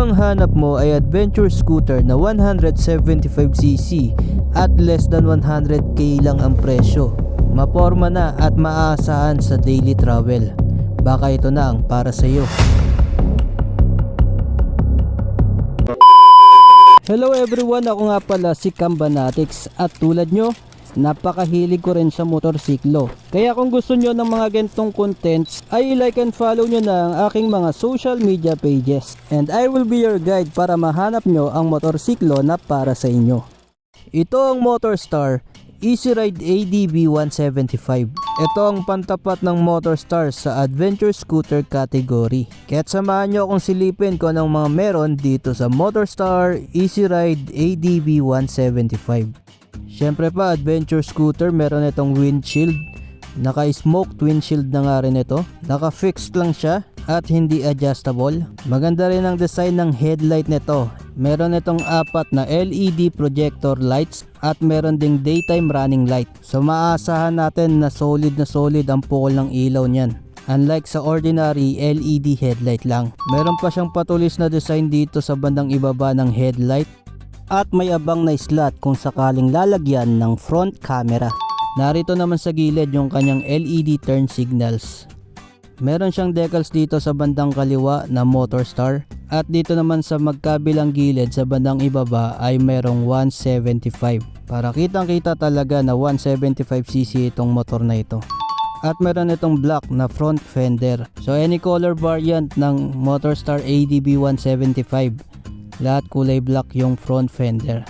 ang hanap mo ay adventure scooter na 175cc at less than 100k lang ang presyo, maporma na at maaasahan sa daily travel, baka ito na ang para sa iyo. Hello everyone, ako nga pala si Cambanatics at tulad nyo, napakahilig ko rin sa motorsiklo. Kaya kung gusto nyo ng mga ganitong contents ay like and follow nyo na ang aking mga social media pages. And I will be your guide para mahanap nyo ang motorsiklo na para sa inyo. Ito ang Motorstar Easy Ride ADB 175. Ito ang pantapat ng Motorstar sa adventure scooter category. Kaya't samahan nyo akong silipin kung anong mga meron dito sa Motorstar Easy Ride ADB 175. Syempre pa, adventure scooter, meron itong windshield. Naka-smoked windshield na nga rin ito. Naka-fixed lang siya at hindi adjustable. Maganda rin ang design ng headlight nito. Meron itong 4 na LED projector lights at meron ding daytime running light. So maaasahan natin na solid ang pukol ng ilaw niyan. Unlike sa ordinary LED headlight lang. Meron pa siyang patulis na design dito sa bandang ibaba ng headlight. At may abang na slot kung sakaling lalagyan ng front camera. Narito naman sa gilid yung kanyang LED turn signals. Meron siyang decals dito sa bandang kaliwa na Motorstar. At dito naman sa magkabilang gilid sa bandang ibaba ay merong 175. Para kitang kita talaga na 175cc itong motor na ito. At meron itong black na front fender. So any color variant ng Motorstar ADB 175. Lahat kulay black yung front fender.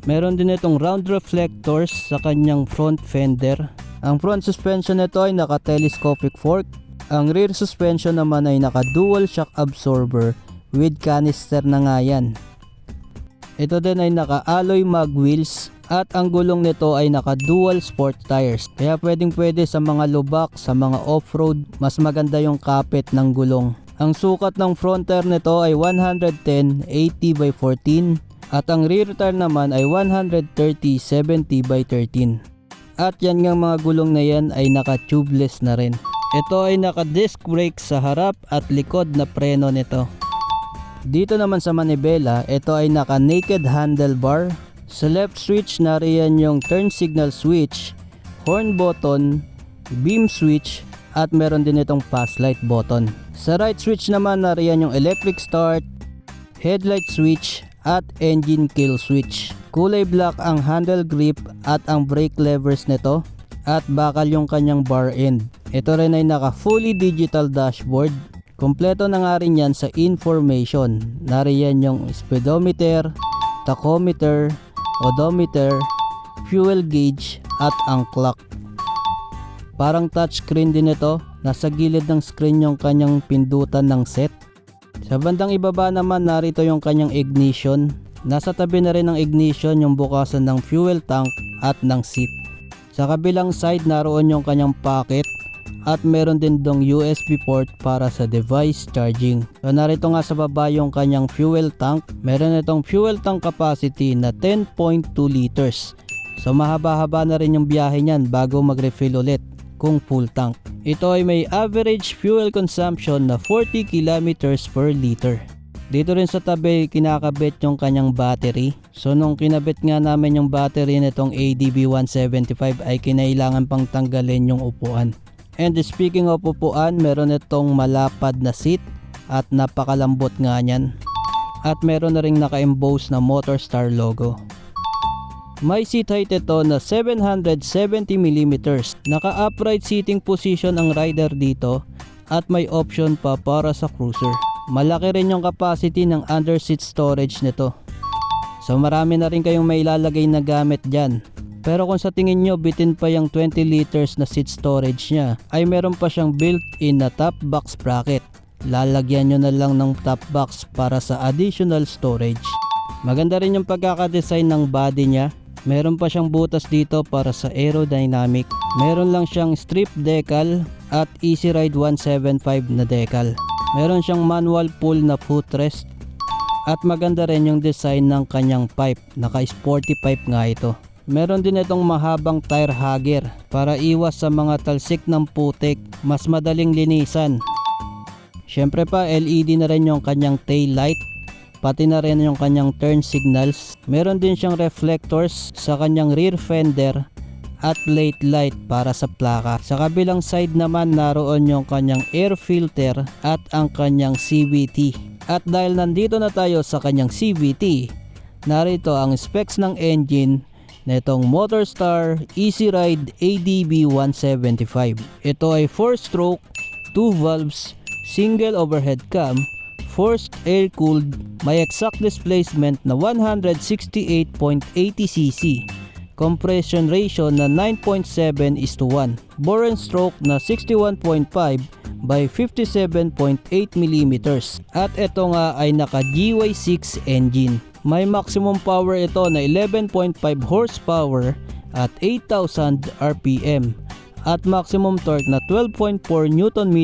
Meron din itong round reflectors sa kanyang front fender. Ang front suspension nito ay naka telescopic fork. Ang rear suspension naman ay naka dual shock absorber with canister na nga yan. Ito din ay naka alloy mag wheels at ang gulong nito ay naka dual sport tires. Kaya pwede sa mga lubak, sa mga off-road, mas maganda yung kapit ng gulong. Ang sukat ng front tire nito ay 110/80 by 14 at ang rear tire naman ay 130/70 by 13. At yan ngang mga gulong na yan ay naka tubeless na rin. Ito ay naka disc brake sa harap at likod na preno nito. Dito naman sa manibela, ito ay naka naked handlebar. Sa left switch nariyan yung turn signal switch, horn button, beam switch at meron din itong pass light button. Sa right switch naman nariyan yung electric start, headlight switch at engine kill switch. Kulay black ang handle grip at ang brake levers nito at bakal yung kanyang bar end. Ito rin ay naka fully digital dashboard. Kompleto na nga rin yan sa information. Nariyan yung speedometer, tachometer, odometer, fuel gauge at ang clock. Parang touchscreen din ito. Nasa gilid ng screen yung kanyang pindutan ng set. Sa bandang ibaba naman narito yung kanyang ignition. Nasa tabi na rin ng ignition yung bukasan ng fuel tank at ng seat. Sa kabilang side naroon yung kanyang pocket at meron din dong USB port para sa device charging. So narito nga sa baba yung kanyang fuel tank. Meron itong fuel tank capacity na 10.2 liters. So mahaba-haba na rin yung biyahe niyan bago mag-refill ulit kung full tank. Ito ay may average fuel consumption na 40 kilometers per liter. Dito rin sa tabi kinakabit yung kanyang battery. So nung kinabit nga namin yung battery nitong ADB 175 ay kinailangan pang tanggalin yung upuan. And speaking of upuan, meron itong malapad na seat at napakalambot nga niyan. At meron na ring naka-emboss na Motorstar logo. May seat height ito na 770mm. Naka-upright seating position ang rider dito at may option pa para sa cruiser. Malaki rin yung capacity ng under seat storage nito. So marami na rin kayong may ilalagay na gamit dyan. Pero kung sa tingin nyo bitin pa yung 20 liters na seat storage niya, ay meron pa siyang built-in na top box bracket. Lalagyan nyo na lang ng top box para sa additional storage. Maganda rin yung pagkakadesign ng body niya. Meron pa siyang butas dito para sa aerodynamic. Meron lang siyang strip decal at Easy Ride 175 na decal. Meron siyang manual pull na footrest. At maganda rin yung design ng kanyang pipe. Naka-sporty pipe nga ito. Meron din itong mahabang tire hugger para iwas sa mga talsik ng putik. Mas madaling linisan. Syempre pa LED na rin yung kanyang tail light. pati na rin yung kanyang turn signals. Meron din siyang reflectors sa kanyang rear fender at late light para sa plaka. Sa kabilang side naman naroon yung kanyang air filter at ang kanyang CVT. At dahil nandito na tayo sa kanyang CVT, narito ang specs ng engine netong Motorstar Easy Ride ADB 175. Ito ay 4-stroke, 2 valves, single overhead cam, forced air cooled, may exact displacement na 168.80cc, compression ratio na 9.7:1, bore and stroke na 61.5 by 57.8mm, at ito nga ay naka GY6 engine. May maximum power ito na 11.5 horsepower at 8,000 RPM at maximum torque na 12.4 Nm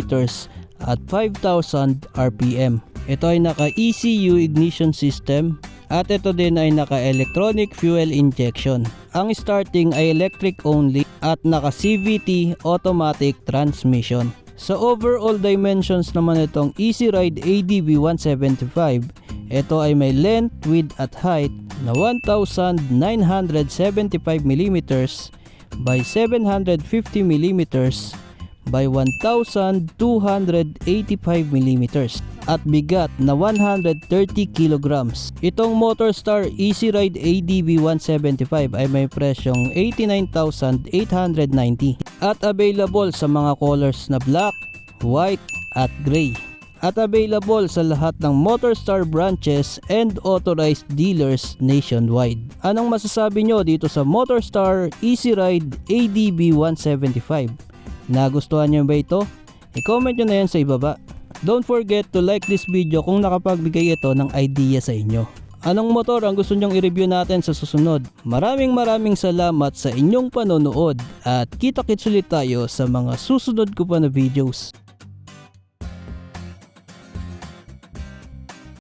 at 5,000 RPM. Ito ay naka ECU ignition system at ito din ay naka electronic fuel injection. Ang starting ay electric only at naka CVT automatic transmission. Sa overall dimensions naman itong Easy Ride ADB 175, ito ay may length, width at height na 1,975mm by 750mm by 1,285mm at bigat na 130 kg. Itong Motorstar Easy Ride ADB 175 ay may presyong 89,890 at available sa mga colors na black, white at gray. At available sa lahat ng Motorstar branches and authorized dealers nationwide. Anong masasabi nyo dito sa Motorstar Easy Ride ADB 175? Nagustuhan nyo ba ito? I-comment nyo na yan sa ibaba. Don't forget to like this video kung nakapagbigay ito ng idea sa inyo. Anong motor ang gusto nyong i-review natin sa susunod? Maraming salamat sa inyong panonood at kita-kits ulit tayo sa mga susunod ko pa na videos.